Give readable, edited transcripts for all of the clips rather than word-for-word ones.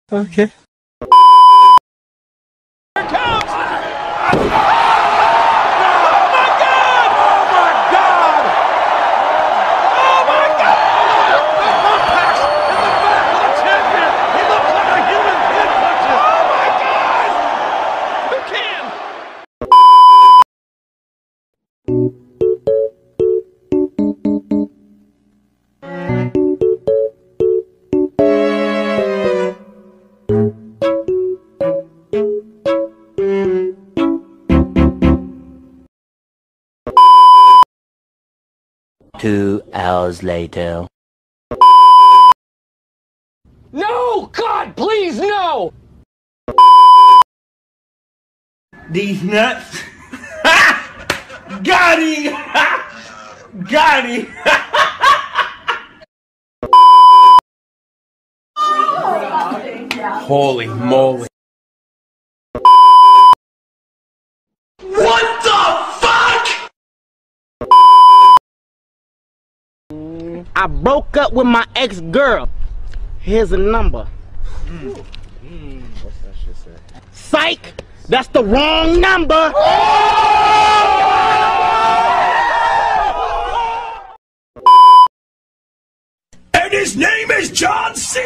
Okay. Two hours later. No! God, please, no! These nuts. Got him! Got him! Holy moly. What the fuck? I broke up with my ex-girl. Here's a number. What's that shit say? Psych! That's the wrong number! And his name is John C.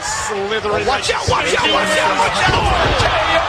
Slithering. Watch out, watch out, watch out, watch out!